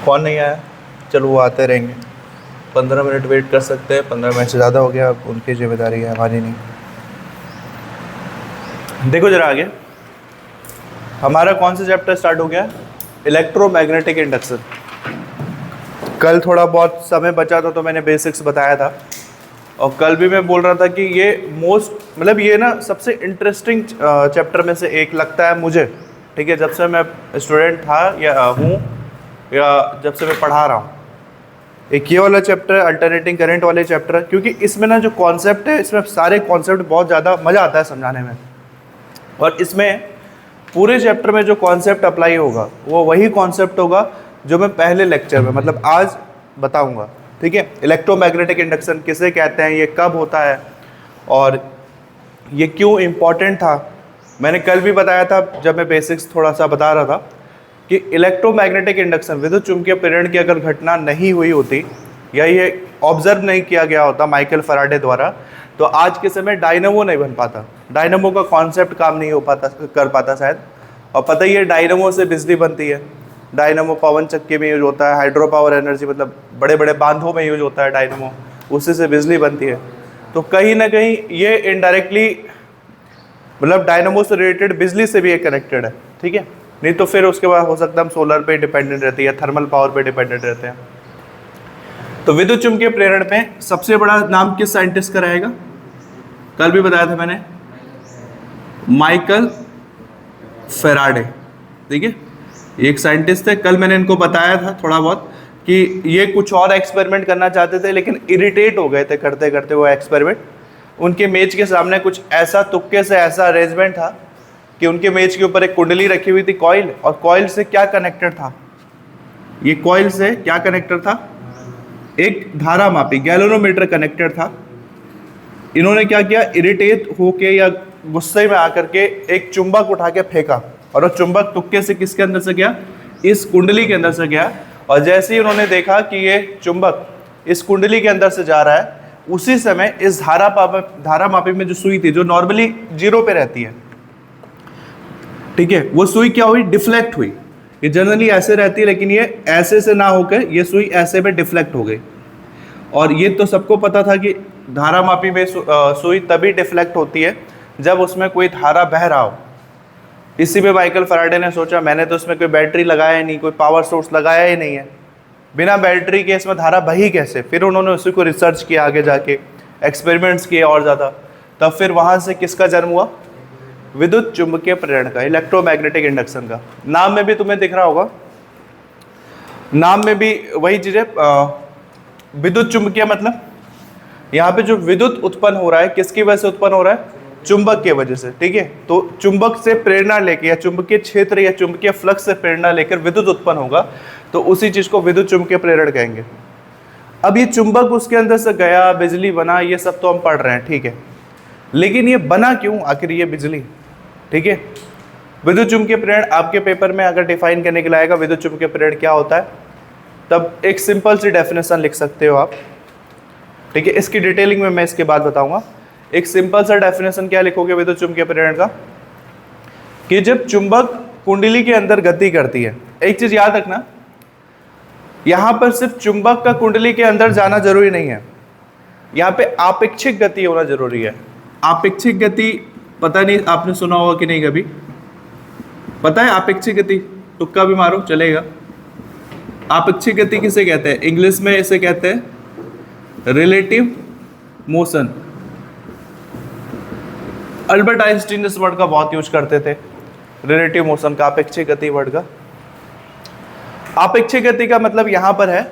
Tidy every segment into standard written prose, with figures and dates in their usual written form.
कौन नहीं आया? चलो वो आते रहेंगे, 15 मिनट वेट कर सकते हैं, 15 मिनट से ज़्यादा हो गया, अब उनकी जिम्मेदारी है, हमारी नहीं। देखो जरा आगे, हमारा कौन सा चैप्टर स्टार्ट हो गया? Electromagnetic induction. कल थोड़ा बहुत समय बचा था तो मैंने बेसिक्स बताया था, और कल भी मैं बोल रहा था कि ये मोस्ट मतलब ये ना सबसे इंटरेस्टिंग चैप्टर में से एक लगता है मुझे, ठीक है, जब से मैं स्टूडेंट था या हूँ, या जब से मैं पढ़ा रहा हूँ। एक ये वाला चैप्टर अल्टरनेटिंग करंट वाले चैप्टर, क्योंकि इसमें ना जो कॉन्सेप्ट है, इसमें सारे कॉन्सेप्ट बहुत ज़्यादा मज़ा आता है समझाने में, और इसमें पूरे चैप्टर में जो कॉन्सेप्ट अप्लाई होगा वो वही कॉन्सेप्ट होगा जो मैं पहले लेक्चर में मतलब आज बताऊंगा, ठीक है। इलेक्ट्रोमैग्नेटिक इंडक्शन किसे कहते हैं, ये कब होता है और ये क्यों इम्पोर्टेंट था, मैंने कल भी बताया था जब मैं बेसिक्स थोड़ा सा बता रहा था कि इलेक्ट्रोमैग्नेटिक इंडक्शन विद्युत चुम्बकीय प्रेरण की अगर घटना नहीं हुई होती या ये ऑब्जर्व नहीं किया गया होता माइकल फैराडे द्वारा, तो आज के समय डायनामो नहीं बन पाता, डायनामो का कॉन्सेप्ट काम नहीं हो पाता कर पाता शायद। और पता ही है डायनामो से बिजली बनती है, डायनामो पवन चक्की में यूज होता है, हाइड्रो पावर एनर्जी मतलब बड़े बड़े बांधों में यूज होता है डायनामो, उसी से बिजली बनती है। तो कहीं ना कहीं ये इनडायरेक्टली मतलब डायनामो से रिलेटेड बिजली से भी ये कनेक्टेड है, ठीक है। नहीं तो फिर उसके बाद हो सकता है हम सोलर पे डिपेंडेंट रहते हैं या थर्मल पावर पे डिपेंडेंट रहते हैं। तो विद्युत चुम्बकीय प्रेरण में सबसे बड़ा नाम किस साइंटिस्ट का रहेगा? कल भी बताया था मैंने, माइकल फैराडे, ठीक है। एक साइंटिस्ट थे, कल मैंने इनको बताया था थोड़ा बहुत कि ये कुछ और एक्सपेरिमेंट करना चाहते थे लेकिन इरिटेट हो गए थे करते करते वो एक्सपेरिमेंट। उनके मेज के सामने कुछ ऐसा तुक्के से ऐसा अरेंजमेंट था कि उनके मेज के ऊपर एक कुंडली रखी हुई थी कॉइल, और कॉइल से क्या कनेक्टेड था, ये कॉइल से क्या कनेक्टेड था, एक धारा मापी गैल्वेनोमीटर कनेक्टेड था। इन्होंने क्या किया, इरिटेट होके या गुस्से में आकर के एक चुंबक उठा के फेंका, और वो चुंबक तुक्के से किसके अंदर से गया, इस कुंडली के अंदर से गया। और जैसे ही उन्होंने देखा कि ये चुंबक इस कुंडली के अंदर से जा रहा है, उसी समय इस धारा मापी में जो सुई थी, जो नॉर्मली 0 पे रहती है, ठीक है, वो सुई क्या हुई, डिफ्लेक्ट हुई। ये जनरली ऐसे रहती है लेकिन ये ऐसे से ना होकर ये सुई ऐसे में डिफ्लेक्ट हो गई। और ये तो सबको पता था कि धारा मापी में सुई तभी डिफ्लेक्ट होती है जब उसमें कोई धारा बह रहा हो। इसी पे माइकल फैराडे ने सोचा, मैंने तो इसमें कोई बैटरी लगाया ही नहीं, कोई पावर सोर्स लगाया ही नहीं है, बिना बैटरी के इसमें धारा बही कैसे। फिर उन्होंने उसी को रिसर्च किया, आगे जाके एक्सपेरिमेंट्स किए और ज़्यादा, तब फिर वहाँ से किसका जन्म हुआ, विद्युत चुम्बकीय प्रेरण का, इलेक्ट्रोमैग्नेटिक इंडक्शन का। नाम में भी तुम्हें दिख रहा होगा, नाम में भी वही चीज़ है, विद्युत चुम्बकीय मतलब यहाँ पे जो विद्युत उत्पन्न हो रहा है किसकी वजह से उत्पन्न हो रहा है, चुंबक की वजह से, ठीक है। तो चुंबक से प्रेरणा लेके या चुंबकीय क्षेत्र या चुंबकीय फ्लक्स से प्रेरणा लेकर विद्युत उत्पन्न होगा, तो उसी चीज को विद्युत चुम्बकीय प्रेरण कहेंगे। अब ये चुंबक उसके अंदर से गया, बिजली बना, ये सब तो हम पढ़ रहे हैं, ठीक है, लेकिन ये बना क्यों आखिर ये बिजली, ठीक है। विद्युत चुम्बकीय प्रेरण आपके पेपर में अगर डिफाइन करने के लिए आएगा विद्युत चुम्बकीय प्रेरण क्या होता है, तब एक सिंपल सी डेफिनेशन लिख सकते हो आप, ठीक है। इसकी डिटेलिंग में मैं इसके बाद बताऊंगा। एक सिंपल सा डेफिनेशन क्या लिखोगे विद्युत चुम्बकीय प्रेरण का, कि जब चुंबक कुंडली के अंदर गति करती है, एक चीज याद रखना, यहां पर सिर्फ चुंबक का कुंडली के अंदर जाना जरूरी नहीं है, यहां पे आपेक्षिक गति होना जरूरी है। आपेक्षिक गति पता नहीं आपने सुना होगा कि नहीं, कभी पता है आपेक्षिक गति, तुक्का भी मारो चलेगा। आपेक्षिक गति किसे कहते हैं, इंग्लिश में इसे कहते हैं रिलेटिव मोशन। अल्बर्ट आइंस्टीन इस वर्ड का बहुत यूज करते थे, रिलेटिव मोशन का, अपेक्षिक गति वर्ड का। अपेक्षिक गति का मतलब यहां पर है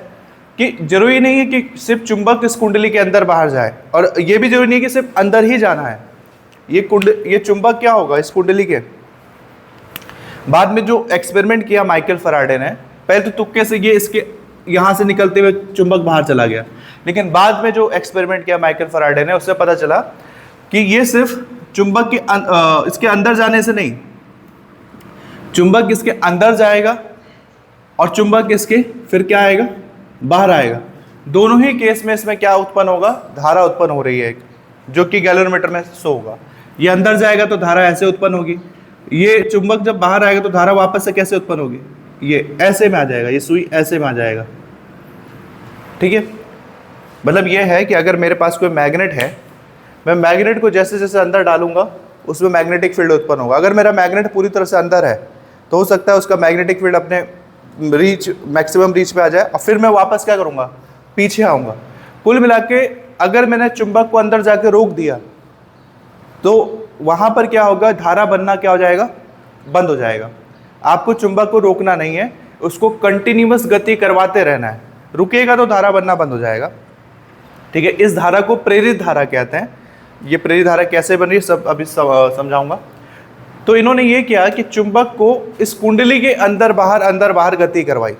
कि जरूरी नहीं है कि सिर्फ चुंबक इस कुंडली के अंदर बाहर जाए, और यह भी जरूरी नहीं है कि सिर्फ अंदर ही जाना है। ये चुंबक क्या होगा इस कुंडली के, बाद में जो एक्सपेरिमेंट किया माइकल फैराडे ने, पहले तो तुक्के से ये इसके यहां से निकलते हुए चुंबक बाहर चला गया, लेकिन बाद में जो एक्सपेरिमेंट किया माइकल फैराडे ने, उससे पता चला कि ये सिर्फ चुंबक के इसके अंदर जाने से नहीं, चुंबक इसके अंदर जाएगा और चुंबक इसके फिर क्या आएगा, बाहर आएगा। दोनों ही केस में इसमें क्या उत्पन्न होगा, धारा उत्पन्न हो रही है एक, जो कि गैल्वेनोमीटर में शो होगा। ये अंदर जाएगा तो धारा ऐसे उत्पन्न होगी, ये चुंबक जब बाहर आएगा तो धारा वापस से कैसे उत्पन्न होगी, ये ऐसे में आ जाएगा, ये सुई ऐसे में आ जाएगा। ठीक है, मतलब ये है कि अगर मेरे पास कोई मैग्नेट है, मैं मैग्नेट को जैसे जैसे अंदर डालूंगा उसमें मैग्नेटिक फील्ड उत्पन्न होगा। अगर मेरा मैग्नेट पूरी तरह से अंदर है तो हो सकता है उसका मैग्नेटिक फील्ड अपने मैक्सिमम रीच पे आ जाए और फिर मैं वापस क्या करूँगा, पीछे आऊँगा। कुल मिला के अगर मैंने चुंबक को अंदर जाके रोक दिया तो वहाँ पर क्या होगा, धारा बनना क्या हो जाएगा, बंद हो जाएगा। आपको चुंबक को रोकना नहीं है, उसको कंटिन्यूअस गति करवाते रहना है। रुकेगा तो धारा बनना बंद हो जाएगा। ठीक है, इस धारा को प्रेरित धारा कहते हैं। ये प्रेरित धारा कैसे बन रही है सब अभी समझाऊंगा। तो इन्होंने ये किया कि चुंबक को इस कुंडली के अंदर बाहर गति करवाई।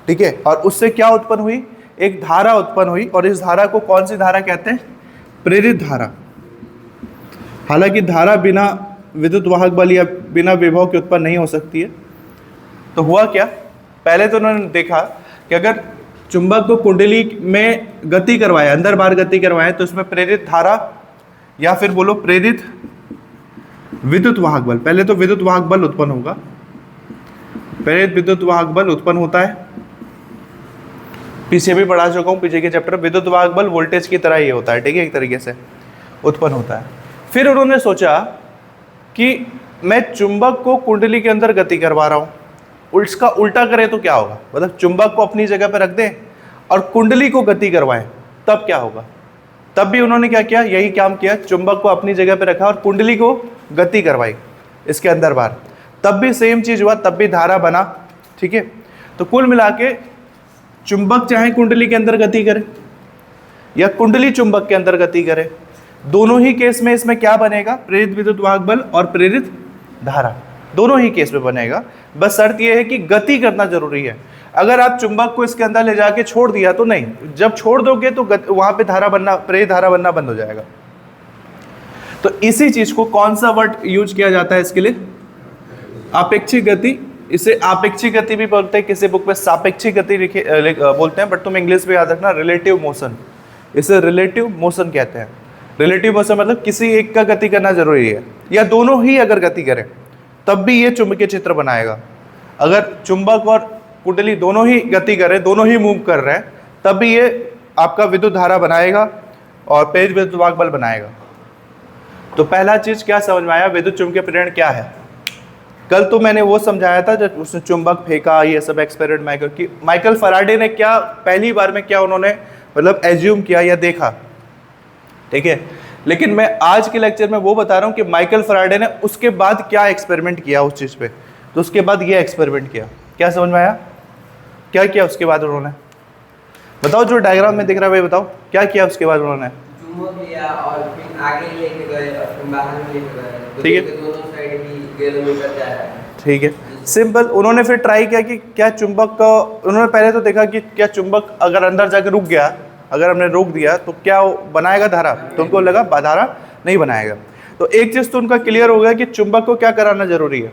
ठीक है, और उससे क्या उत्पन्न हुई, एक धारा उत्पन्न हुई, और इस धारा को कौन सी धारा कहते हैं, प्रेरित धारा। हालांकि धारा बिना विद्युत वाहक बल या बिना विभव के उत्पन्न नहीं हो सकती है। तो हुआ क्या, पहले तो उन्होंने देखा कि अगर चुंबक को कुंडली में गति करवाए, अंदर बाहर गति करवाए, तो इसमें प्रेरित धारा या फिर बोलो प्रेरित विद्युत वाहक बल, पहले तो विद्युत वाहक बल उत्पन्न होगा। प्रेरित विद्युत वाहक बल उत्पन्न होता है, पीछे भी पढ़ा चुका हूँ, पीछे के चैप्टर। विद्युत वाहक बल वोल्टेज की तरह ही होता है। ठीक है, एक तरीके से उत्पन्न होता है। फिर उन्होंने सोचा कि मैं चुंबक को कुंडली के अंदर गति करवा रहा हूँ, उसका उल्टा करें तो क्या होगा, मतलब चुंबक को अपनी जगह पर रख दें और कुंडली को गति करवाएं, तब क्या होगा। तब भी उन्होंने क्या किया, यही काम किया, चुंबक को अपनी जगह पर रखा और कुंडली को गति करवाई इसके अंदर बाहर। तब भी सेम चीज़ हुआ, तब भी धारा बना। ठीक है, तो कुल मिला के चुंबक चाहे कुंडली के अंदर गति करे या कुंडली चुंबक के अंदर गति करे, दोनों ही केस में इसमें क्या बनेगा, प्रेरित विद्युत वाहक बल और प्रेरित धारा, दोनों ही केस में बनेगा। बस शर्त यह है कि गति करना जरूरी है। अगर आप चुंबक को इसके अंदर ले जाके छोड़ दिया तो नहीं, जब छोड़ दोगे तो वहां पे धारा बनना, प्रेरित धारा बनना बंद हो जाएगा। तो इसी चीज को कौन सा वर्ड यूज किया जाता है इसके लिए, आपेक्षिक गति। इसे आपेक्षिक गति भी बोलते हैं, किसी बुक में सापेक्षिक गति बोलते हैं, बट तुम इंग्लिश में याद रखना रिलेटिव मोशन, इसे रिलेटिव मोशन कहते हैं। रिलेटिव मोशन मतलब किसी एक का गति करना जरूरी है, या दोनों ही अगर गति करें तब भी ये चुंबकीय चित्र बनाएगा। अगर चुंबक और कुंडली दोनों ही गति कर रहे हैं, दोनों ही मूव कर रहे हैं, तब भी ये आपका विद्युत धारा बनाएगा और प्रेरित विद्युत वाहक बल बनाएगा। तो पहला चीज क्या समझ में आया, विद्युत चुंबकीय प्रेरण क्या है। कल तो मैंने वो समझाया था जब उसने चुंबक फेंका, ये सब एक्सपेरिमेंट माइकल फैराडे ने क्या पहली बार में क्या उन्होंने मतलब एज्यूम किया या देखा। ठीक है, लेकिन मैं आज के लेक्चर में वो बता रहा हूँ कि माइकल फैराडे ने उसके बाद क्या एक्सपेरिमेंट किया उस चीज़ पे। तो उसके बाद ये एक्सपेरिमेंट किया, क्या समझ में आया, क्या किया उसके बाद उन्होंने, बताओ, जो डायग्राम में दिख रहा है भाई बताओ, क्या किया उसके बाद उन्होंने। चुंबक लिया और फिर आगे लेके गए और फिर बाहर लेके गए, ठीक है, दोनों साइड ही किलोमीटर जा रहा है। ठीक है, सिंपल। उन्होंने फिर ट्राई किया कि क्या चुंबक का, उन्होंने पहले तो देखा कि क्या चुंबक अगर अंदर जाकर रुक गया, अगर हमने रोक दिया तो क्या बनाएगा धारा, तो उनको लगा धारा नहीं बनाएगा। तो एक चीज़ तो उनका क्लियर हो गया कि चुंबक को क्या कराना जरूरी है,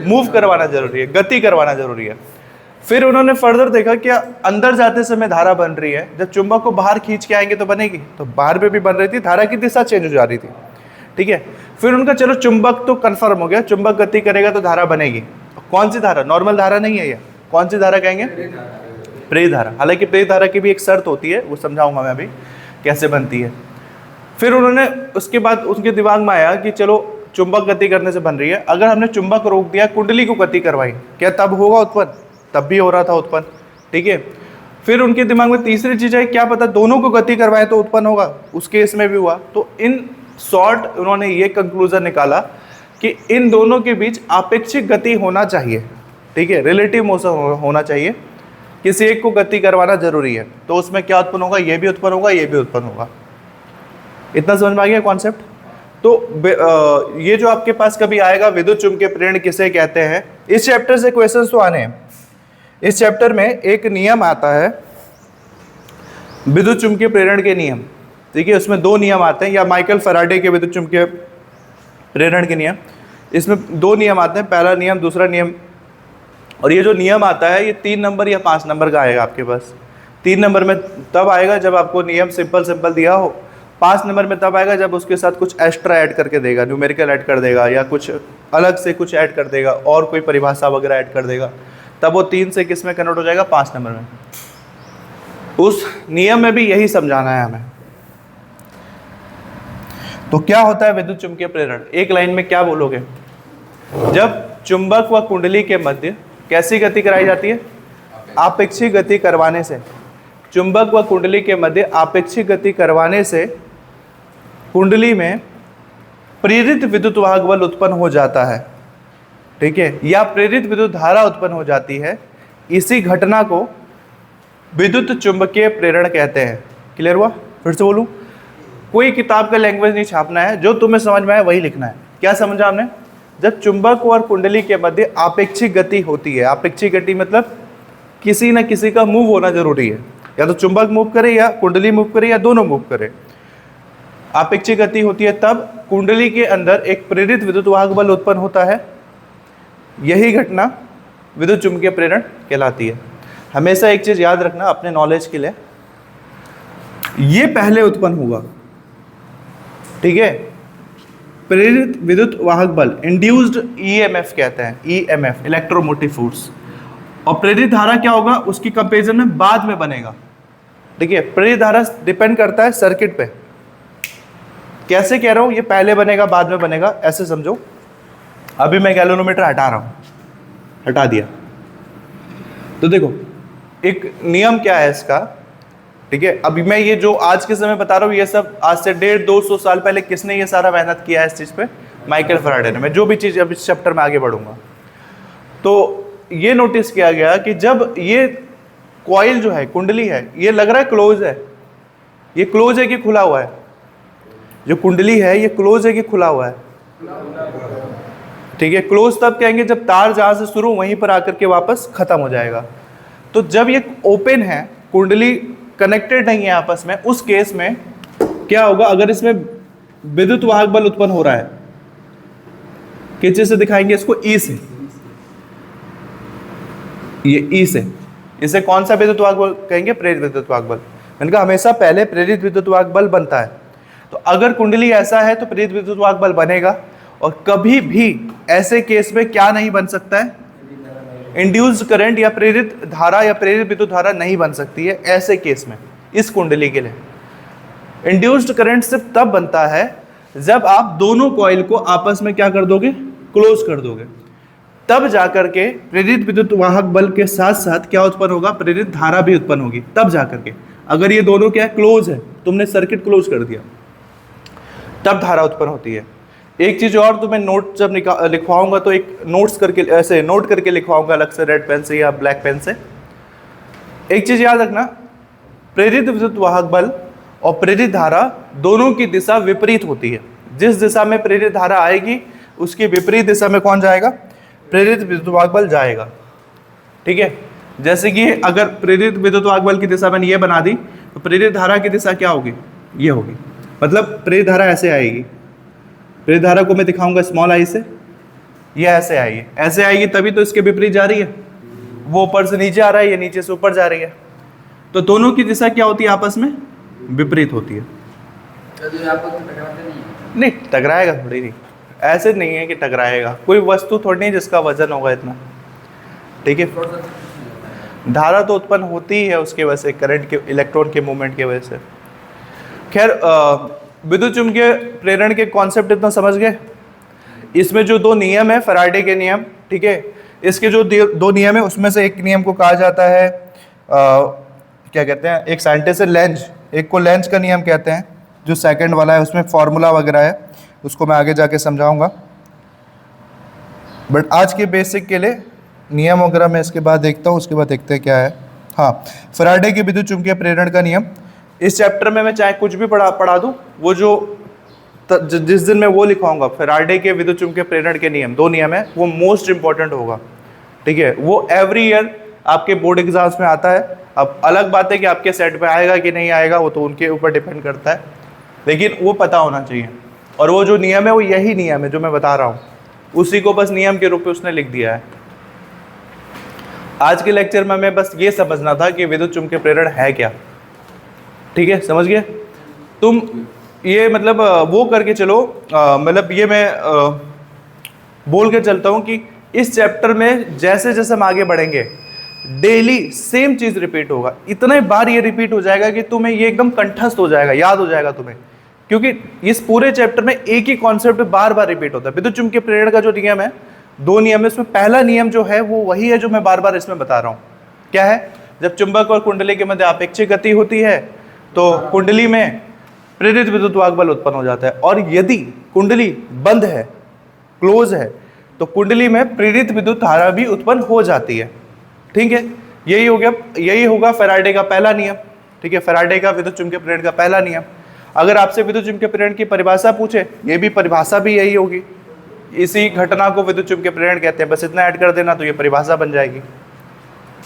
मूव करवाना जरूरी है, गति करवाना जरूरी है। फिर उन्होंने फर्दर देखा कि अंदर जाते समय धारा बन रही है, जब चुंबक को बाहर खींच के आएंगे तो बनेगी, तो बाहर में भी बन रही थी, धारा की दिशा चेंज हो जा रही थी। ठीक है, फिर उनका चलो चुंबक तो कंफर्म हो गया, चुंबक गति करेगा तो धारा बनेगी। कौन सी धारा, नॉर्मल धारा नहीं है ये, कौन सी धारा कहेंगे, प्रेरित धारा। हालांकि प्रेरित धारा की भी एक शर्त होती है, वो समझाऊंगा मैं अभी कैसे बनती है। फिर उन्होंने उसके बाद उसके दिमाग में आया कि चलो चुंबक गति करने से बन रही है, अगर हमने चुंबक रोक दिया, कुंडली को गति करवाई, क्या तब होगा उत्पन्न, तब भी हो रहा था उत्पन्न। ठीक है, फिर उनके दिमाग में तीसरी चीज़ है, क्या पता दोनों को गति करवाए तो उत्पन्न होगा, उस केस में भी हुआ। तो इन शॉर्ट उन्होंने ये कंक्लूजन निकाला कि इन दोनों के बीच आपेक्षिक गति होना चाहिए। ठीक है, रिलेटिव मोशन होना चाहिए, किसी एक को गति करवाना जरूरी है, तो उसमें क्या उत्पन्न होगा, ये भी उत्पन्न होगा, ये भी उत्पन्न होगा। इतना समझ में आ गया कॉन्सेप्ट। तो ये जो आपके पास कभी आएगा विद्युत चुंबकीय प्रेरण किसे कहते हैं, इस चैप्टर से क्वेश्चंस तो आने हैं। इस चैप्टर में एक नियम आता है विद्युत चुंबकीय प्रेरण के नियम। ठीक है, उसमें दो नियम आते हैं, या माइकल फैराडे के विद्युत चुंबकीय प्रेरण के नियम। इसमें दो नियम आते हैं, पहला नियम, दूसरा नियम। और ये जो नियम आता है ये 3 नंबर या 5 नंबर का आएगा आपके पास। 3 नंबर में तब आएगा जब आपको नियम सिंपल दिया हो, 5 नंबर में तब आएगा जब उसके साथ कुछ एक्स्ट्रा ऐड करके देगा, न्यूमेरिकल ऐड कर देगा, या कुछ अलग से कुछ ऐड कर देगा, और कोई परिभाषा वगैरह ऐड कर देगा। तब वो 3 से किस में कन्वर्ट हो जाएगा, 5 नंबर में। उस नियम में भी यही समझाना है हमें। तो क्या होता है विद्युत चुंबकीय प्रेरण, एक लाइन में क्या बोलोगे? जब चुंबक व कुंडली के मध्य कैसी गति कराई जाती है? आपेक्षिक गति करवाने से। चुंबक व कुंडली के मध्य आपेक्षिक गति करवाने से कुंडली में प्रेरित विद्युत वाहक बल उत्पन्न हो जाता है, ठीक है, या प्रेरित विद्युत धारा उत्पन्न हो जाती है। इसी घटना को विद्युत चुंबकीय प्रेरण कहते हैं। क्लियर हुआ? फिर से बोलूं, कोई किताब का लैंग्वेज नहीं छापना है, जो तुम्हें समझ में आए वही लिखना है। क्या समझा हमने? जब चुंबक और कुंडली के मध्य आपेक्षिक गति होती है, आपेक्षिक गति मतलब किसी न किसी का मूव होना जरूरी है, या तो चुंबक मूव करे या कुंडली मूव करे या दोनों मूव करे। आपेक्षिक गति होती है तब कुंडली के अंदर एक प्रेरित विद्युत वाहक बल उत्पन्न होता है। यही घटना विद्युत चुंबकीय प्रेरण कहलाती है। हमेशा एक चीज याद रखना अपने नॉलेज के लिए, ये पहले उत्पन्न होगा, ठीक है। प्रेरित विद्युत वाहक बल इंड्यूस्ड ईएमएफ कहते हैं, ईएमएफ इलेक्ट्रोमोटिव फोर्स। और प्रेरित धारा क्या होगा, उसकी कंपेरिजन में बाद में बनेगा, ठीक है। प्रेरित धारा डिपेंड करता है सर्किट पे। कैसे कह रहा हूं, ये पहले बनेगा बाद में बनेगा, ऐसे समझो। अभी मैं गैल्वेनोमीटर हटा रहा हूं, हटा दिया, तो देखो एक नियम क्या है इसका, ठीक है। अभी मैं ये जो आज के समय बता रहा हूँ, ये सब आज से 150-200 साल पहले किसने ये सारा मेहनत किया है इस चीज़ पे? माइकल फैराडे ने। मैं जो भी चीज़ अब इस चैप्टर में आगे बढ़ूंगा, तो ये नोटिस किया गया कि जब ये कॉइल जो है, कुंडली है, ये लग रहा है क्लोज है, ये क्लोज है कि खुला हुआ है? जो कुंडली है ये क्लोज है कि खुला हुआ है? ठीक है। क्लोज तब कहेंगे जब तार जहां से शुरू वहीं पर आकर के वापस खत्म हो जाएगा। तो जब ये ओपन है, कुंडली कनेक्टेड नहीं है आपस में, उस केस में क्या होगा? अगर इसमें विद्युत वाहक बल उत्पन्न हो रहा है, किस चीज से दिखाएंगे इसको? ई से। ये ई से, इसे कौन सा विद्युत वाहक बल कहेंगे? प्रेरित विद्युत वाहक बल। मैंने कहा हमेशा पहले प्रेरित विद्युत वाहक बल बनता है। तो अगर कुंडली ऐसा है तो प्रेरित विद्युत वाहक बल बनेगा। और कभी भी ऐसे केस में क्या नहीं बन सकता है? इंड्यूस्ड करंट या प्रेरित धारा या प्रेरित विद्युत धारा नहीं बन सकती है ऐसे केस में। इस कुंडली के लिए इंड्यूस्ड करंट सिर्फ तब बनता है जब आप दोनों कॉइल को आपस में क्या कर दोगे? क्लोज कर दोगे। तब जाकर के प्रेरित विद्युत वाहक बल के साथ साथ क्या उत्पन्न होगा? प्रेरित धारा भी उत्पन्न होगी, तब जाकर के। अगर ये दोनों क्या क्लोज है, तुमने सर्किट क्लोज कर दिया, तब धारा उत्पन्न होती है। एक चीज और, तुम्हें नोट जब लिखवाऊंगा तो एक नोट्स करके ऐसे नोट करके लिखवाऊंगा अलग से, रेड पेन से या ब्लैक पेन से। एक चीज याद रखना, प्रेरित विद्युत वाहक बल और प्रेरित धारा दोनों की दिशा विपरीत होती है। जिस दिशा में प्रेरित धारा आएगी उसकी विपरीत दिशा में कौन जाएगा? प्रेरित विद्युत वाहक बल जाएगा, ठीक है। जैसे कि अगर प्रेरित विद्युत वाहक बल की दिशा मैंने ये बना दी, तो प्रेरित धारा की दिशा क्या होगी? ये होगी। मतलब प्रेरित धारा ऐसे आएगी, प्रेरित धारा को मैं दिखाऊंगा स्मॉल आई से, ये ऐसे आएगी, ऐसे आएगी, तभी तो इसके विपरीत जा रही है। वो ऊपर से नीचे आ रहा है, ये नीचे से ऊपर जा रही है। तो दोनों की दिशा क्या होती है? आपस में विपरीत होती है। नहीं, टकराएगा थोड़ी नहीं, ऐसे नहीं है कि टकराएगा। कोई वस्तु थोड़ी नहीं जिसका वजन होगा इतना, ठीक है। धारा तो उत्पन्न होती ही है उसके वजह से, करंट के, इलेक्ट्रॉन के मूवमेंट की वजह से। खैर, विद्युत चुंबकीय प्रेरण के कॉन्सेप्ट इतना समझ गए। इसमें जो दो नियम है, फैराडे के नियम, ठीक है, इसके जो दो नियम है उसमें से एक नियम को कहा जाता है क्या कहते हैं, एक साइंटिस्ट है लेंज, एक को लेंज का नियम कहते हैं। जो सेकंड वाला है उसमें फॉर्मूला वगैरह है, उसको मैं आगे जाके समझाऊंगा। बट आज के बेसिक के लिए नियम वगैरह मैं इसके बाद देखता हूँ, उसके बाद देखते हैं क्या है। हाँ, फैराडे के विद्युत चुंबकीय प्रेरण का नियम, इस चैप्टर में मैं चाहे कुछ भी पढ़ा दूँ, वो जो जिस दिन मैं वो लिखवाऊंगा फैराडे के विद्युत चुंबकीय प्रेरण के नियम, दो नियम है, वो मोस्ट इंपॉर्टेंट होगा, ठीक है। वो एवरी ईयर आपके बोर्ड एग्जाम्स में आता है। अब अलग बात है कि आपके सेट पे आएगा कि नहीं आएगा, वो तो उनके ऊपर डिपेंड करता है, लेकिन वो पता होना चाहिए। और वो जो नियम है वो यही नियम है जो मैं बता रहा हूँ, उसी को बस नियम के रूप में उसने लिख दिया है। आज के लेक्चर में हमें बस ये समझना था कि विद्युत चुंबकीय प्रेरण है क्या, ठीक है, समझ गए तुम। ये मतलब वो करके चलो, मतलब ये मैं बोल के चलता हूँ कि इस चैप्टर में जैसे जैसे हम आगे बढ़ेंगे डेली सेम चीज रिपीट होगा, इतने बार ये रिपीट हो जाएगा कि तुम्हें ये एकदम कंठस्थ हो जाएगा, याद हो जाएगा तुम्हें, क्योंकि इस पूरे चैप्टर में एक ही कॉन्सेप्ट बार बार रिपीट होता है। विद्युत चुम्बकीय प्रेरण का जो नियम है, 2 नियम है, इसमें पहला नियम जो है वो वही है जो मैं बार बार इसमें बता रहा हूँ। क्या है? जब चुंबक और कुंडली के मध्य अपेक्षिक गति होती है तो कुंडली में प्रेरित विद्युत वाहक बल उत्पन्न हो जाता है, और यदि कुंडली बंद है, क्लोज है, तो कुंडली में प्रेरित विद्युत धारा भी उत्पन्न हो जाती है। ठीक है, यही हो गया, यही होगा फैराडे का पहला नियम। ठीक है, फैराडे का विद्युत चुम्बकीय प्रेरण का पहला नियम। अगर आपसे विद्युत चुम्बकीय प्रेरण की परिभाषा पूछे, ये भी परिभाषा भी यही होगी, इसी घटना को विद्युत चुम्बकीय प्रेरण कहते हैं, बस इतना ऐड कर देना तो ये परिभाषा बन जाएगी।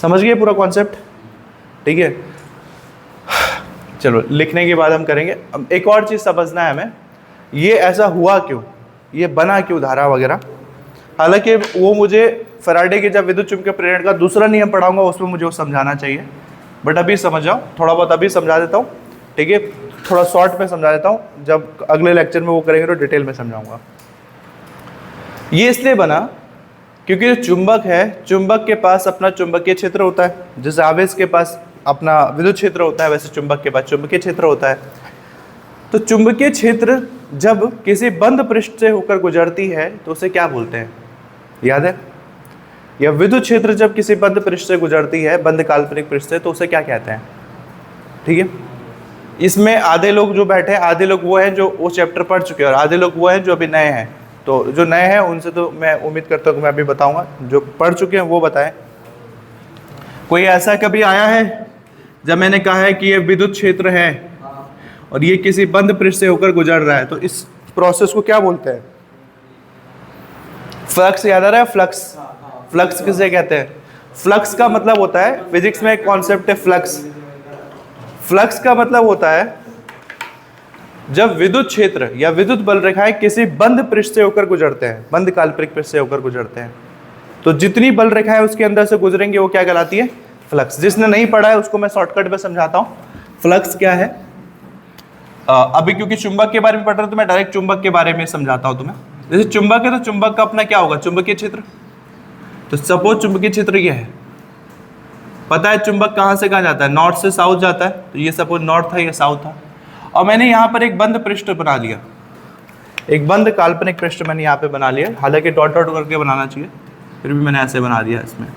समझ गए पूरा कॉन्सेप्ट? ठीक है, चलो लिखने के बाद हम करेंगे। अब एक और चीज़ समझना है हमें, ये ऐसा हुआ क्यों, ये बना क्यों धारा वगैरह। हालांकि वो मुझे फैराडे के जब विद्युत चुम्बकीय प्रेरण का दूसरा नियम पढ़ाऊंगा उसमें मुझे वो समझाना चाहिए, बट अभी समझ जाओ, थोड़ा बहुत अभी समझा देता हूँ। ठीक है, थोड़ा शॉर्ट में समझा देता हूँ, जब अगले लेक्चर में वो करेंगे तो डिटेल में समझाऊंगा। ये इसलिए बना क्योंकि जो चुंबक है, चुंबक के पास अपना चुंबकीय क्षेत्र होता है, जैसे आवेश के पास अपना विद्युत क्षेत्र होता है, वैसे चुंबक के पास चुंबकीय क्षेत्र होता है। तो चुंबकीय क्षेत्र जब किसी बंद पृष्ठ से होकर गुजरती है तो उसे क्या बोलते हैं, याद है? या विद्युत क्षेत्र जब किसी बंद पृष्ठ से गुजरती है, बंद काल्पनिक पृष्ठ से, तो उसे क्या कहते हैं? ठीक है, इसमें आधे लोग जो बैठे हैं, आधे लोग वो हैं जो वो चैप्टर पढ़ चुके हैं और आधे लोग वो हैं जो अभी नए हैं। तो जो नए हैं उनसे तो मैं उम्मीद करता हूँ कि मैं अभी बताऊंगा, जो पढ़ चुके हैं वो बताएं। कोई ऐसा कभी आया है जब मैंने कहा है कि ये विद्युत क्षेत्र है और ये किसी बंद पृष्ठ से होकर गुजर रहा है, तो इस प्रोसेस को क्या बोलते हैं? फ्लक्स। याद आ रहा है? फ्लक्स। फ्लक्स किसे कहते हैं? फ्लक्स का मतलब होता है, फिजिक्स में एक कॉन्सेप्ट है फ्लक्स। फ्लक्स का मतलब होता है जब विद्युत क्षेत्र या विद्युत बल रेखाएं किसी बंद पृष्ठ से होकर गुजरते हैं, बंद काल्पनिक पृष्ठ से होकर गुजरते हैं, तो जितनी बल रेखाएं उसके अंदर से गुजरेंगे वो क्या कहलाती है? फ्लक्स। जिसने नहीं पढ़ा है उसको मैं शॉर्टकट में समझाता हूँ। फ्लक्स क्या है? अभी क्योंकि चुंबक के बारे में पढ़ रहे हो तो मैं डायरेक्ट चुंबक के बारे में समझाता हूँ तुम्हें। जैसे चुंबक है तो चुंबक का अपना क्या होगा? चुंबकीय क्षेत्र। तो सपोज चुंबकीय क्षेत्र ये है, पता है चुंबक कहाँ से कहाँ जाता है? नॉर्थ से साउथ जाता है। तो ये सपोज नॉर्थ था, ये साउथ था, और मैंने यहाँ पर एक बंद पृष्ठ बना लिया, एक बंद काल्पनिक पृष्ठ मैंने यहाँ पे बना लिया। हालांकि डॉट डॉट करके बनाना चाहिए, फिर भी मैंने ऐसे बना दिया। इसमें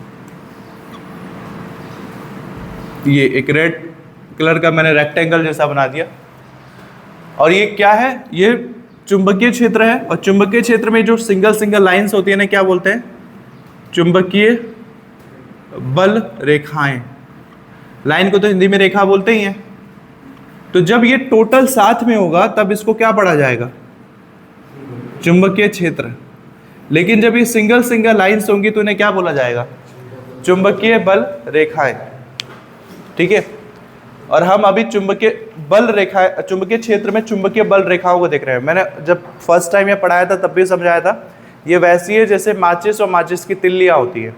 ये एक रेड कलर का मैंने रेक्टेंगल जैसा बना दिया, और ये क्या है? ये चुंबकीय क्षेत्र है, और चुंबकीय क्षेत्र में जो सिंगल सिंगल लाइंस होती है ना, क्या बोलते हैं? चुंबकीय बल रेखाएं। लाइन को तो हिंदी में रेखा बोलते ही हैं। तो जब ये टोटल साथ में होगा तब इसको क्या पढ़ा जाएगा? चुंबकीय क्षेत्र। लेकिन जब ये सिंगल सिंगल लाइंस होंगी तो इन्हें क्या बोला जाएगा? चुंबकीय बल रेखाएं। ठीक है, और हम अभी चुंबकीय बल रेखा, चुंबकीय क्षेत्र में चुंबकीय बल रेखाओं को देख रहे हैं। मैंने जब फर्स्ट टाइम ये पढ़ाया था तब भी समझाया था, ये वैसी है जैसे माचिस और माचिस की तिल्लियाँ होती है।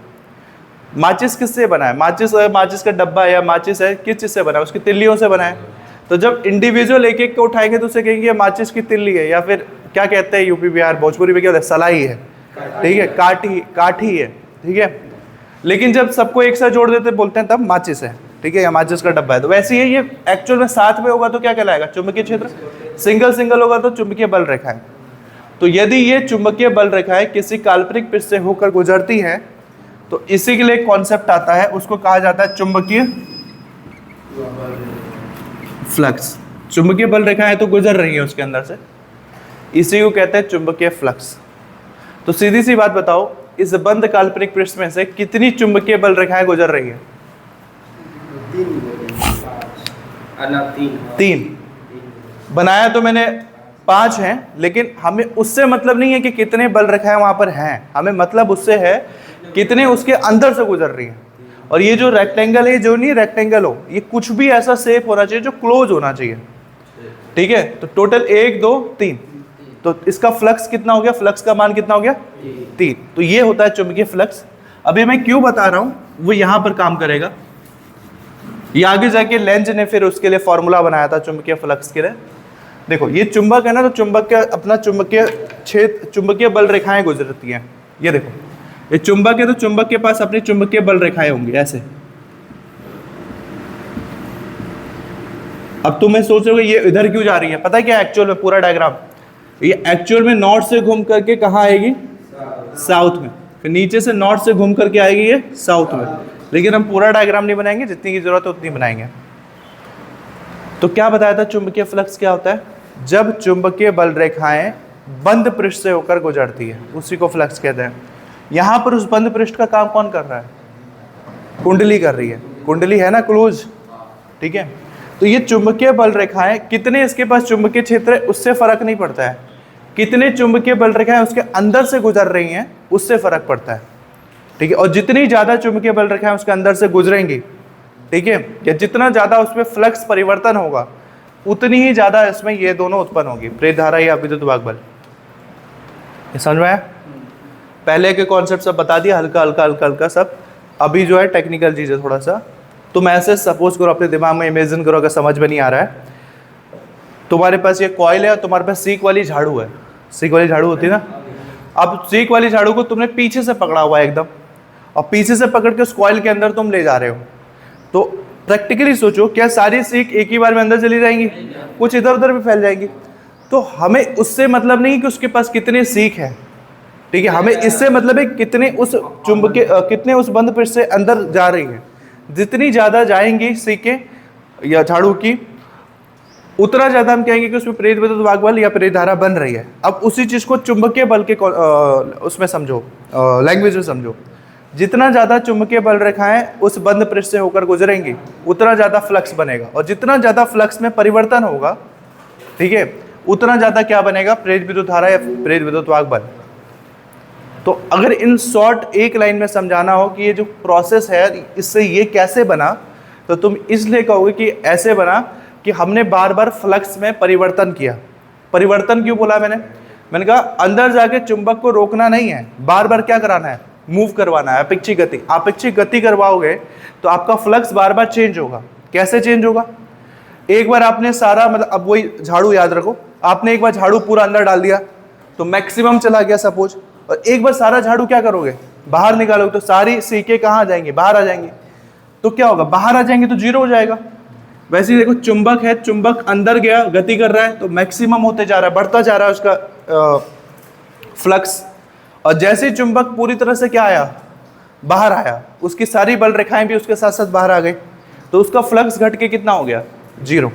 माचिस किससे बना है? माचिस का डब्बा या माचिस है, किस चीज़ से बना है? उसकी तिल्लियों से बना है। तो जब इंडिविजुअल एक एक को उठाएंगे तो उसे कहेंगे माचिस की तिल्ली है, या फिर क्या कहते हैं यूपी बिहार भोजपुरी में क्या होता है? सलाई है। ठीक है, काठी है। ठीक है, लेकिन जब सबको एक साथ जोड़ देते बोलते हैं तब माचिस है। ठीक है, या माचिस का डब्बा है। तो वैसे ही ये एक्चुअल में साथ में होगा तो क्या कहलाएगा? चुंबकीय क्षेत्र। सिंगल सिंगल होगा तो चुंबकीय बल रेखाएं। तो यदि ये चुंबकीय बल रेखाएं किसी काल्पनिक पृष्ठ से होकर गुजरती है तो इसी के लिए एक कॉन्सेप्ट आता है, उसको कहा जाता है चुंबकीय फ्लक्स। चुंबकीय बल रेखाएं तो गुजर रही है उसके अंदर से, इसी को कहते हैं चुंबकीय फ्लक्स। तो सीधी सी बात बताओ, इस बंद काल्पनिक पृष्ठ में से कितनी चुंबकीय बल रेखाएं गुजर रही है? 3। बनाया तो मैंने 5 हैं, लेकिन हमें उससे मतलब नहीं है कि कितने बल रेखाएं वहां पर हैं, हमें मतलब उससे है कितने उसके अंदर से गुजर रही हैं। और ये जो रेक्टेंगल है, जो नहीं रेक्टेंगल हो, ये कुछ भी ऐसा शेप होना चाहिए जो क्लोज होना चाहिए। ठीक है, तो टोटल 1 2 3, तो इसका फ्लक्स कितना हो गया? फ्लक्स का मान कितना हो गया? 3। तो ये होता है चुंबकीय फ्लक्स। अभी मैं क्यों बता रहा हूँ, वो यहाँ पर काम करेगा। ये आगे जाके लेंज ने फिर उसके लिए फॉर्मूला बनाया था चुंबकीय फ्लक्स के लिए। देखो ये चुंबक है ना, तो चुंबक का अपना चुंबकीय क्षेत्र, चुंबकीय बल रेखाएं गुजरती हैं। ये देखो ये चुंबक है तो चुंबक के पास अपनी चुंबकीय बल रेखाएं होंगी ऐसे। अब तुम्हें सोचोगे ये इधर क्यों जा रही है, पता है क्या एक्चुअल में पूरा डायग्राम, ये एक्चुअल में नॉर्थ से घूम करके कहाँ आएगी, साउथ में, फिर नीचे से नॉर्थ से घूम करके आएगी ये साउथ में। लेकिन हम पूरा डायग्राम नहीं बनाएंगे, जितनी की जरूरत है उतनी बनाएंगे। तो क्या बताया था चुंबकीय फ्लक्स क्या होता है, जब चुंबकीय बल रेखाएं बंद पृष्ठ से होकर गुजरती है उसी को फ्लक्स कहते हैं। यहां पर उस बंद पृष्ठ का काम कौन कर रहा है, कुंडली कर रही है, कुंडली है ना क्लोज, ठीक है। तो ये चुंबकीय बल रेखाएं कितने इसके पास चुंबकीय क्षेत्र है उससे फर्क नहीं पड़ता है, कितने चुंबकीय बल रेखाएं उसके अंदर से गुजर रही हैं उससे फर्क पड़ता है, ठीक है। और जितनी ज्यादा चुंबकीय बल रेखाएं उसके अंदर से गुजरेंगी, ठीक है, या जितना ज्यादा उसमें फ्लक्स परिवर्तन होगा उतनी ही ज्यादा इसमें ये दोनों उत्पन्न होगी, प्रेरित धारा या विद्युत वाहक बल। ये समझ में आया, पहले के कॉन्सेप्ट सब बता दिया, हल्का हल्का हल्का हल्का सब। अभी जो है टेक्निकल चीज है थोड़ा सा। तुम ऐसे सपोज करो, अपने दिमाग में इमेजिन करो, अगर समझ में नहीं आ रहा है, तुम्हारे पास ये कॉइल है और तुम्हारे पास सीक वाली झाड़ू है, सीक वाली झाड़ू होती है ना। अब सीक वाली झाड़ू को तुमने पीछे से पकड़ा हुआ है एकदम, और पीछे से पकड़ के उस कॉइल के अंदर तुम ले जा रहे हो। तो प्रैक्टिकली सोचो, क्या सारी सीक एक ही बार में अंदर चली जाएंगी, कुछ इधर उधर भी फैल जाएंगी। तो हमें उससे मतलब नहीं कि उसके पास कितने सीक है, ठीक है, हमें इससे मतलब है कितने उस चुंबकीय कितने उस बंद पृष्ठ से अंदर जा रही हैं। जितनी ज्यादा जाएंगी सीकें या झाड़ू की, उतना ज्यादा हम कहेंगे कि उसमें प्रेरित विद्युत वाहक बल या प्रेरित धारा बन रही है। अब उसी चीज को चुंबकीय बल के उसमें समझो, लैंग्वेज में समझो, जितना ज्यादा चुंबकीय बल रेखाएं उस बंद पृष्ठ से होकर गुजरेंगी उतना ज्यादा फ्लक्स बनेगा, और जितना ज्यादा फ्लक्स में परिवर्तन होगा, ठीक है, उतना ज्यादा क्या बनेगा, प्रेरित विद्युत धारा या प्रेरित विद्युत वाहक बल। तो अगर इन शॉर्ट एक लाइन में समझाना हो कि ये जो प्रोसेस है इससे ये कैसे बना, तो तुम इसलिए कहोगे कि ऐसे बना कि हमने बार बार फ्लक्स में परिवर्तन किया। परिवर्तन क्यों बोला मैंने कहा अंदर जाके चुंबक को रोकना नहीं है, बार बार क्या कराना है, मूव करवाना है, अपेक्षिक गति। अपेक्षिक गति करवाओगे तो आपका फ्लक्स बार बार चेंज होगा। कैसे चेंज होगा, एक बार आपने सारा, मतलब अब वही झाड़ू याद रखो, आपने एक बार झाड़ू पूरा अंदर डाल दिया तो मैक्सिमम चला गया सपोज, और एक बार सारा झाड़ू क्या करोगे, बाहर निकालोगे तो सारी सीकें कहाँ आ जाएंगी, बाहर आ जाएंगी। तो क्या होगा, बाहर आ जाएंगे तो जीरो हो जाएगा। वैसे ही देखो चुंबक है, चुंबक अंदर गया, गति कर रहा है तो मैक्सिमम होते जा रहा है, बढ़ता जा रहा है उसका फ्लक्स। और जैसे ही चुंबक पूरी तरह से क्या आया, बाहर आया, उसकी सारी बल रेखाएं भी उसके साथ साथ बाहर आ गई, तो उसका फ्लक्स घट के कितना हो गया, जीरो।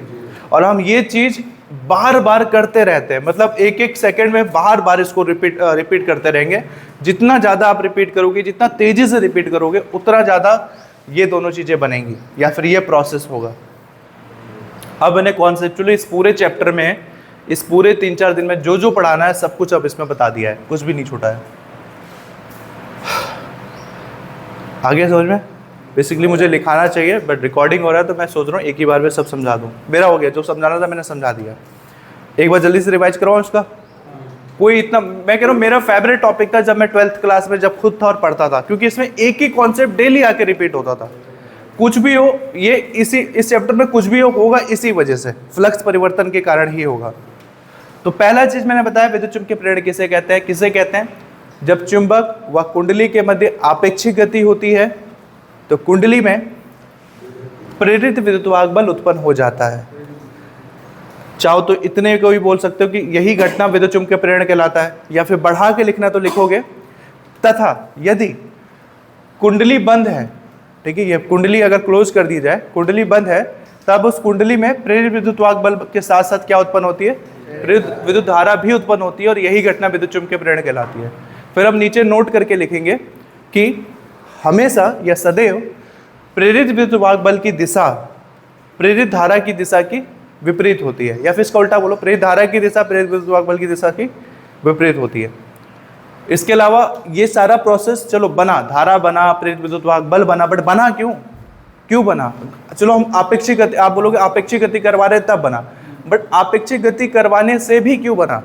और हम ये चीज बार बार करते रहते हैं, मतलब एक एक सेकंड में बार बार इसको रिपीट करते रहेंगे। जितना ज़्यादा आप रिपीट करोगे, जितना तेजी से रिपीट करोगे, उतना ज़्यादा ये दोनों चीज़ें बनेंगी या फिर ये प्रोसेस होगा। अब मैंने कॉन्सेप्चुअली इस पूरे चैप्टर में, इस पूरे 3-4 दिन में जो जो पढ़ाना है सब कुछ अब इसमें बता दिया है, कुछ भी नहीं छूटा है। आगे समझ में, बेसिकली मुझे लिखाना चाहिए बट रिकॉर्डिंग हो रहा है तो मैं सोच रहा हूँ एक ही बार में सब समझा दूँ। मेरा हो गया, जो समझाना था मैंने समझा दिया। एक बार जल्दी से रिवाइज करवाऊँ उसका, कोई इतना, मैं कह रहा हूँ मेरा फेवरेट टॉपिक था जब मैं 12th क्लास में जब खुद था और पढ़ता था, क्योंकि इसमें एक ही कॉन्सेप्ट डेली आके रिपीट होता था। कुछ भी हो, ये इस चैप्टर में कुछ भी होगा इसी वजह से, फ्लक्स परिवर्तन के कारण ही होगा। तो पहला चीज मैंने बताया, विद्युत चुंबकीय प्रेरण किसे कहते हैं, किसे कहते हैं, जब चुंबक व कुंडली के मध्य आपेक्षिक गति होती है तो कुंडली में प्रेरित विद्युत वाहक बल उत्पन्न हो जाता है। चाहो तो इतने को भी बोल सकते हो कि यही घटना विद्युत चुंबकीय प्रेरण कहलाता है, या फिर बढ़ा के लिखना तो लिखोगे, तथा यदि कुंडली बंद है, ठीक है, ये कुंडली अगर क्लोज कर दी जाए, कुंडली बंद है, तब उस कुंडली में प्रेरित विद्युत वाहक बल के साथ साथ क्या उत्पन्न होती है, प्रेरित विद्युत धारा भी उत्पन्न होती है, और यही घटना विद्युत चुंबकीय प्रेरण कहलाती है। फिर हम नीचे नोट करके लिखेंगे कि हमेशा या सदैव प्रेरित विद्युत वाहक बल की दिशा प्रेरित धारा की दिशा की विपरीत होती है, या फिर इसका उल्टा बोलो, प्रेरित धारा की दिशा प्रेरित विद्युत वाहक बल की दिशा की विपरीत होती है। इसके अलावा ये सारा प्रोसेस चलो बना, धारा बना, प्रेरित विद्युत वाहक बल बना, बट बना क्यों बना, चलो हम आपेक्षिक गति, आप बोलोगे आपेक्षिक गति करवा रहे तब बना, बट आपेक्षिक गति करवाने से भी क्यों बना,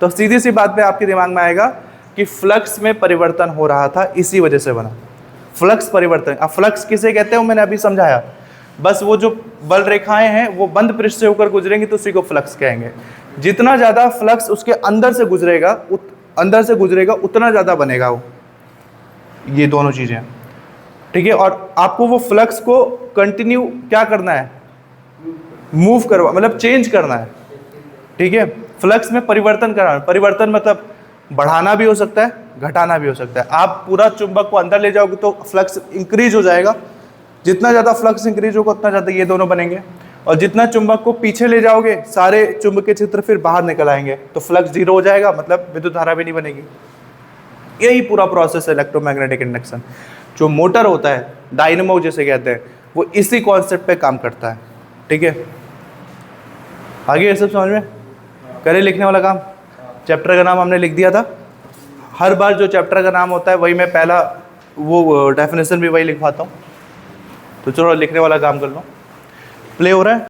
तो सीधी सी बात में आपके दिमाग में आएगा कि फ्लक्स में परिवर्तन हो रहा था, इसी वजह से बना फ्लक्स परिवर्तन। अब फ्लक्स किसे कहते हैं मैंने अभी समझाया, बस वो जो बल रेखाएं हैं वो बंद पृष्ठ से होकर गुजरेंगी तो उसी को फ्लक्स कहेंगे। जितना ज़्यादा फ्लक्स उसके अंदर से गुजरेगा उतना ज़्यादा बनेगा वो। ये दोनों चीज़ें हैं, ठीक है। और आपको वो फ्लक्स को कंटिन्यू क्या करना है, मूव करवा, मतलब चेंज करना है, ठीक है। फ्लक्स में परिवर्तन करना, परिवर्तन मतलब बढ़ाना भी हो सकता है, घटाना भी हो सकता है। आप पूरा चुंबक को अंदर ले जाओगे तो फ्लक्स इंक्रीज हो जाएगा, जितना ज़्यादा फ्लक्स इंक्रीज होगा उतना ज़्यादा ये दोनों बनेंगे। और जितना चुंबक को पीछे ले जाओगे सारे चुंबकीय क्षेत्र फिर बाहर निकल आएंगे, तो फ्लक्स जीरो हो जाएगा, मतलब विद्युत धारा भी नहीं बनेगी। यही पूरा प्रोसेस है इलेक्ट्रोमैग्नेटिक इंडक्शन। जो मोटर होता है, डायनेमो जिसे कहते हैं, वो इसी कॉन्सेप्ट पे काम करता है, ठीक है। आगे ये सब समझ में करें लिखने वाला काम। चैप्टर का नाम हमने लिख दिया था। हर बार जो चैप्टर का नाम होता है वही मैं पहला वो डेफिनेशन भी वही लिखवाता हूँ। तो चलो लिखने वाला काम कर लो। प्ले हो रहा है।